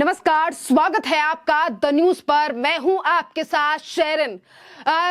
नमस्कार, स्वागत है आपका द न्यूज पर। मैं हूं आपके साथ शेरन।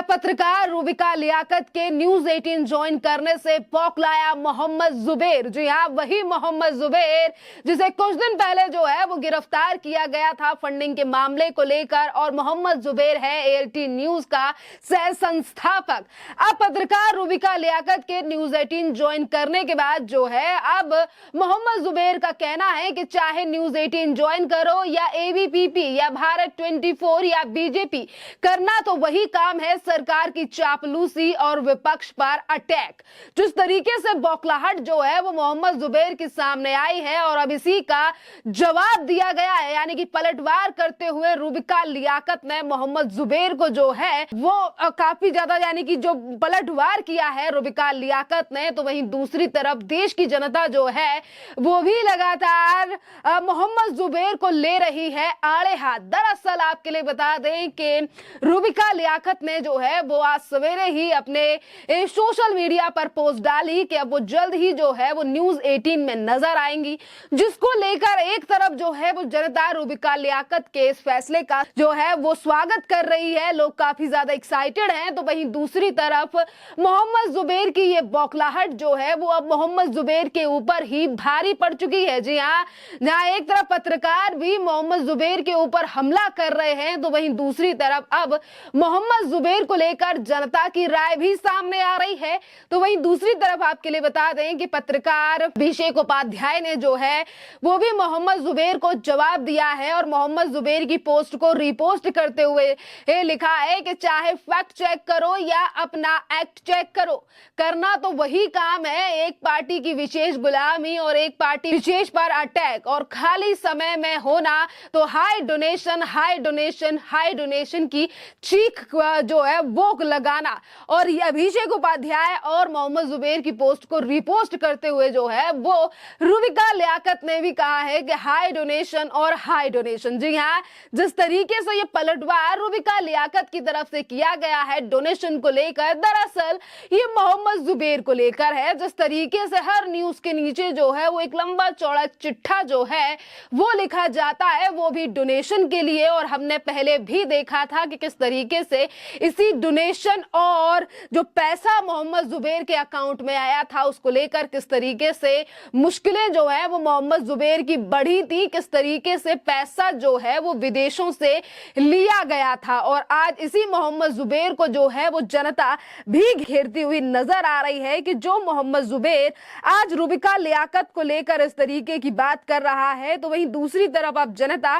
पत्रकार रूबिका लियाकत के न्यूज 18 ज्वाइन करने से बौखलाया मोहम्मद जुबैर। जी हाँ, वही मोहम्मद जुबैर जिसे कुछ दिन पहले जो है वो गिरफ्तार किया गया था फंडिंग के मामले को लेकर, और मोहम्मद जुबैर है ALT न्यूज का सह संस्थापक। अब पत्रकार रूबिका लियाकत के न्यूज 18 ज्वाइन करने के बाद जो है अब मोहम्मद जुबैर का कहना है कि चाहे न्यूज 18 ज्वाइन करो या ABPP या भारत 24 या बीजेपी, करना तो वही काम है, सरकार की चापलूसी और विपक्ष पर अटैक। जिस तरीके से बौखलाहट जो है वो मोहम्मद जुबैर के सामने आई है और अब इसी का जवाब दिया गया है, यानी कि पलटवार करते हुए रूबिका लियाकत ने मोहम्मद जुबैर को जो है वो काफी ज्यादा यानी कि जो पलटवार किया है रूबिका लियाकत ने, तो वहीं दूसरी तरफ देश की जनता जो है वो भी लगातार मोहम्मद जुबैर को ले रही है आड़े हाथ। दरअसल आपके लिए बता दें कि रूबिका लियाकत ने जो है वो आज सवेरे ही अपने सोशल मीडिया पर पोस्ट डाली कि अब वो जल्द ही जो है वो न्यूज 18 में नजर आएंगी, जिसको लेकर एक तरफ जो है वो जनता रूबिका लियाकत के इस फैसले का जो है वो स्वागत कर रही है, लोग काफी ज्यादा एक्साइटेड हैं। तो वहीं दूसरी तरफ मोहम्मद जुबैर की ये बौखलाहट जो है वो अब मोहम्मद जुबैर के ऊपर ही भारी पड़ चुकी है। जी हाँ, जहां एक तरफ पत्रकार भी मोहम्मद जुबैर के ऊपर हमला कर रहे हैं, तो वहीं दूसरी तरफ अब मोहम्मद जुबैर को लेकर जनता की राय भी सामने आ रही है। तो वहीं दूसरी तरफ आपके लिए बता दें कि पत्रकार अभिषेक उपाध्याय ने जो है वो भी मोहम्मद जुबैर को जवाब दिया है और मोहम्मद जुबैर की पोस्ट को रिपोस्ट करते हुए लिखा है कि चाहे फैक्ट चेक करो या अपना एक्ट चेक करो, करना तो वही काम है, एक पार्टी की विशेष गुलामी और एक पार्टी विशेष पर अटैक, और खाली समय में होना तो high donation high donation high donation की चीख जो है वो लगाना। और ये अभिषेक उपाध्याय और मोहम्मद जुबैर की पोस्ट को रिपोस्ट करते हुए जो है वो रूबिका लियाकत ने भी कहा है कि हाई डोनेशन और हाई डोनेशन। जी हाँ, जिस तरीके से ये पलटवार रूबिका लियाकत की तरफ से किया गया है डोनेशन को लेकर, दरअसल ये मोहम्मद जुबैर को लेकर है। जिस तरीके से हर न्यूज के नीचे जो है वो एक लंबा चौड़ा चिट्ठा जो है वो लिखा जाता है, वो भी डोनेशन के लिए। और हमने पहले भी देखा था कि किस तरीके से इसी डोनेशन और जो पैसा मोहम्मद जुबैर के अकाउंट में आया था उसको लेकर किस तरीके से मुश्किलें जो है वो मोहम्मद जुबैर की बढ़ी थी, किस तरीके से पैसा जो है वो विदेशों से लिया गया था। और आज इसी मोहम्मद जुबैर को जो है वो जनता भी घेरती हुई नजर आ रही है कि जो मोहम्मद जुबैर आज रूबिका लियाकत को लेकर इस तरीके की बात कर रहा है, तो वहीं दूसरी तरफ अब जनता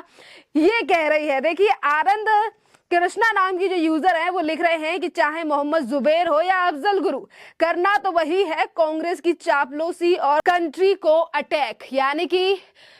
ये कह रही है। देखिए, आनंद कृष्णा नाम की जो यूजर है वो लिख रहे हैं कि चाहे मोहम्मद जुबैर हो या अफजल गुरु, करना तो वही है, कांग्रेस की चापलूसी और कंट्री को अटैक। यानी कि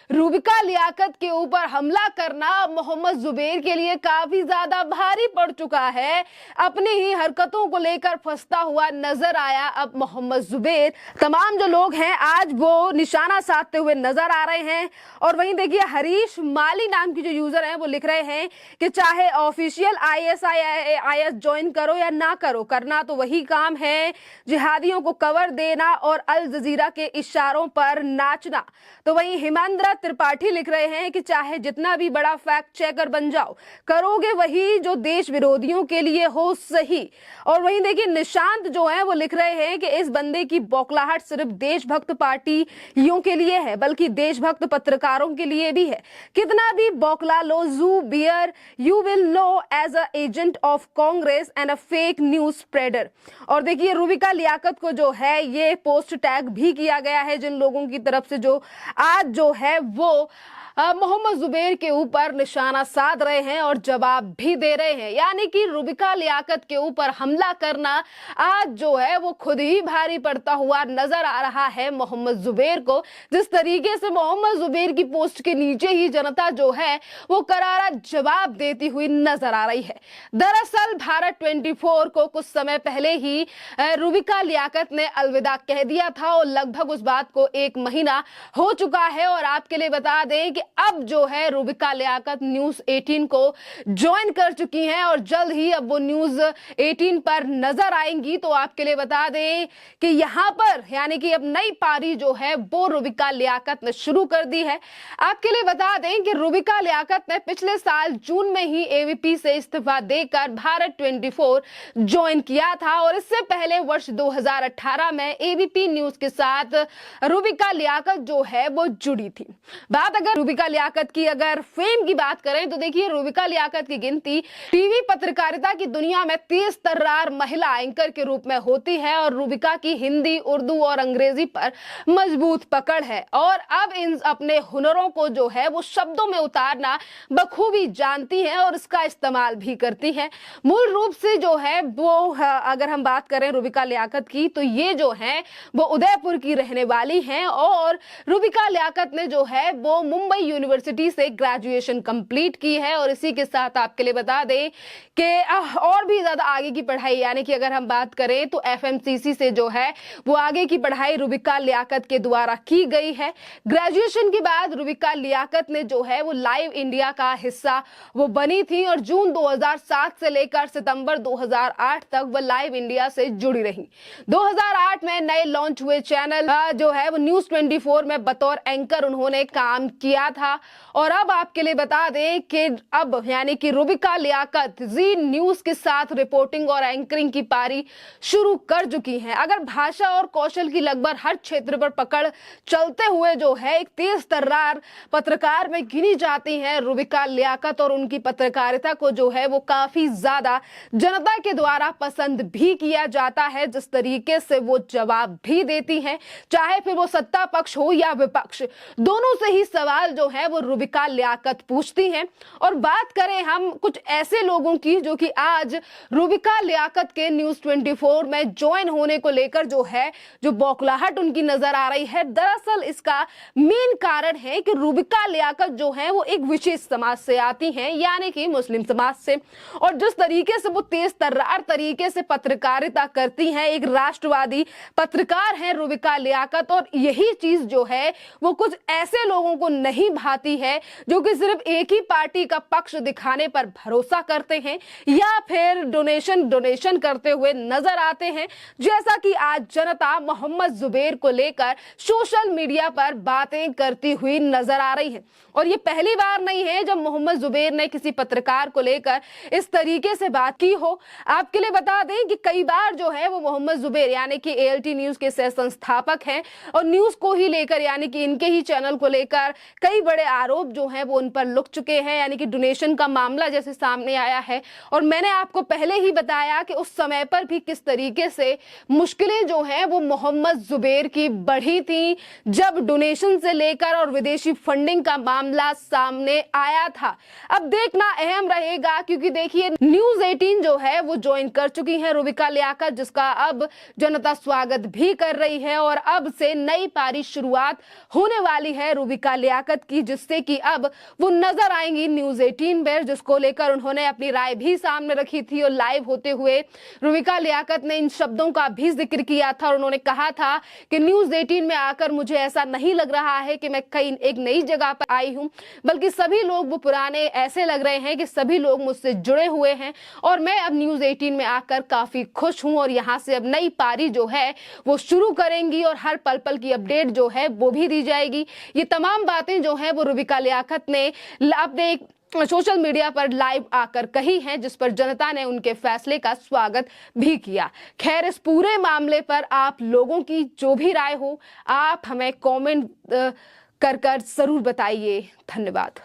रूबिका लियाकत के ऊपर हमला करना मोहम्मद जुबैर के लिए काफी ज्यादा भारी पड़ चुका है। अपनी ही हरकतों को लेकर फंसता हुआ नजर आया अब मोहम्मद जुबैर। तमाम जो लोग हैं आज वो निशाना साधते हुए नजर आ रहे हैं। और वहीं देखिए, हरीश माली नाम की जो यूजर है वो लिख रहे हैं कि चाहे ऑफिशियल ISIS ज्वाइन करो या ना करो, करना तो वही काम है, जिहादियों को कवर देना और अल जजीरा के इशारों पर नाचना। तो वहीं हिमेंद्र त्रिपाठी लिख रहे हैं कि चाहे जितना भी बड़ा फैक्ट चेकर बन जाओ, करोगे वही जो देश विरोधियों के लिए हो सही। और वहीं देखिए, निशांत जो है वो लिख रहे हैं कि इस बंदे की बौखलाहट सिर्फ देशभक्त पार्टियों के लिए है, बल्कि देशभक्त पत्रकारों के लिए भी है। कितना भी बौखला लो जू बियर, you will know as a agent of Congress and a fake news spreader. और देखिए, रूबिका लियाकत को जो है ये पोस्ट टैग भी किया गया है जिन लोगों की तरफ से जो आज जो है वो मोहम्मद जुबैर के ऊपर निशाना साध रहे हैं और जवाब भी दे रहे हैं। यानी कि रूबिका लियाकत के ऊपर हमला करना आज जो है वो खुद ही भारी पड़ता हुआ नजर आ रहा है मोहम्मद जुबैर को। जिस तरीके से मोहम्मद जुबैर की पोस्ट के नीचे ही जनता जो है वो करारा जवाब देती हुई नजर आ रही है। दरअसल भारत 24 को कुछ समय पहले ही रूबिका लियाकत ने अलविदा कह दिया था और लगभग उस बात को 1 महीना हो चुका है। और आपके लिए बता दें कि अब जो है रुबिका लियाकत न्यूज 18 को ज्वाइन कर चुकी हैं और जल्द ही अब वो न्यूज 18 पर नजर आएंगी। तो आपके लिए बता दें कि यहाँ पर यानी कि अब नई पारी जो है वो रुबिका लियाकत ने शुरू कर दी है। आपके लिए बता दें कि रुबिका लियाकत ने पिछले साल जून में ही एवीपी से इस्तीफा देकर भारत 24 ज्वाइन किया था और इससे पहले वर्ष 2018 में एवीपी न्यूज के साथ रुबिका लियाकत जो है वो जुड़ी थी। बात अगर रुबिका लियाकत की अगर फेम की बात करें तो देखिए रुबिका लियाकत की गिनती टीवी पत्रकारिता की दुनिया में तेज तर्रार महिला एंकर के रूप में होती है और रुबिका की हिंदी, उर्दू और अंग्रेजी पर मजबूत पकड़ है और अब इन अपने हुनरों को जो है वो शब्दों में उतारना बखूबी जानती हैं और इसका इस्तेमाल भी करती हैं। मूल रूप से जो है वो अगर हम बात करें रुबिका लियाकत की तो ये जो है वो उदयपुर की रहने वाली हैं और रुबिका लियाकत ने जो है वो मुंबई यूनिवर्सिटी से ग्रेजुएशन कंप्लीट की है और इसी के साथ आपके लिए बता दें कि और भी ज्यादा आगे की पढ़ाई यानी कि अगर हम बात करें तो एफएमसीसी से जो है वो आगे की पढ़ाई रुबिका लियाकत के द्वारा की गई है। ग्रेजुएशन के बाद रुबिका लियाकत ने जो है वो लाइव इंडिया का हिस्सा वो बनी थी और जून 2007 से लेकर सितंबर 2008 तक वो लाइव इंडिया से जुड़ी रही। 2008 में नए लॉन्च हुए चैनल जो है वो न्यूज 24 में बतौर एंकर उन्होंने काम किया था और अब आपके लिए बता दें कि अब यानी कि रुबिका लियाकत जी न्यूज के साथ रिपोर्टिंग और एंकरिंग की पारी शुरू कर चुकी हैं। अगर भाषा और कौशल की लगभग हर क्षेत्र पर पकड़ चलते हुए जो है एक तेज तर्रार पत्रकार में गिनी जाती हैं रुबिका लियाकत और उनकी पत्रकारिता को जो है वो काफी ज्यादा जनता के द्वारा पसंद भी किया जाता है। जिस तरीके से वो जवाब भी देती हैं, चाहे फिर वो सत्ता पक्ष हो या विपक्ष, दोनों से ही सवाल जो है वो रुबिका लियाकत पूछती हैं। और बात करें हम कुछ ऐसे लोगों की जो कि आज रुबिका लियाकत के न्यूज 24 में ज्वाइन होने को लेकर जो है जो बौखलाहट उनकी नजर आ रही है, दरअसल इसका मेन कारण है कि रुबिका लियाकत जो है वो एक विशेष समाज से आती हैं यानी कि मुस्लिम समाज से और जिस तरीके से वो तेज तर्रार तरीके से पत्रकारिता करती हैं, एक राष्ट्रवादी पत्रकार हैं रुबिका लियाकत और यही चीज जो है वो कुछ ऐसे लोगों को नहीं भाती है जो कि सिर्फ एक ही पार्टी का पक्ष दिखाने पर भरोसा करते हैं या फिर डोनेशन करते हुए नजर आते हैं। जैसा कि आज जनता मोहम्मद जुबैर को लेकर सोशल मीडिया पर बातें करती हुई नजर आ रही है और ये पहली बार नहीं है जब मोहम्मद जुबैर ने किसी पत्रकार को लेकर इस तरीके से बात की हो। आपके लिए बता दें कि कई बार जो है वो मोहम्मद जुबैर यानी कि एएलटी न्यूज के सह संस्थापक हैं और न्यूज को ही लेकर यानी कि इनके ही चैनल को लेकर कई बड़े आरोप जो हैं वो उन पर लुक चुके हैं यानी कि डोनेशन का मामला जैसे सामने आया है और मैंने आपको पहले ही बताया कि उस समय पर भी किस तरीके से मुश्किलें जो हैं वो मोहम्मद जुबैर की बढ़ी थी जब डोनेशन से लेकर और विदेशी फंडिंग का मामला सामने आया था। अब देखना अहम रहेगा क्योंकि देखिए न्यूज 18 जो है वो ज्वाइन कर चुकी है रुबिका लियाकत जिसका अब जनता स्वागत भी कर रही है और अब से नई पारी शुरुआत होने वाली है रुबिका लियाकत की जिससे कि अब वो नजर आएंगी न्यूज 18 पर जिसको लेकर उन्होंने अपनी राय भी सामने रखी थी और लाइव होते हुए रुबिका लियाकत ने इन शब्दों का भी जिक्र किया था और उन्होंने कहा था कि न्यूज 18 में आकर मुझे ऐसा नहीं लग रहा है कि मैं कहीं एक नई जगह पर आई हूं बल्कि सभी लोग वो पुराने ऐसे लग रहे हैं कि सभी लोग मुझसे जुड़े हुए हैं और मैं अब न्यूज 18 में आकर काफी खुश हूं और यहां से अब नई पारी जो है वो शुरू करेंगी और हर पल पल की अपडेट जो है वो भी दी जाएगी। ये तमाम बातें जो है वो रुबिका लियाकत ने अपने सोशल मीडिया पर लाइव आकर कही हैं जिस पर जनता ने उनके फैसले का स्वागत भी किया। खैर इस पूरे मामले पर आप लोगों की जो भी राय हो आप हमें कमेंट कर जरूर बताइए। धन्यवाद।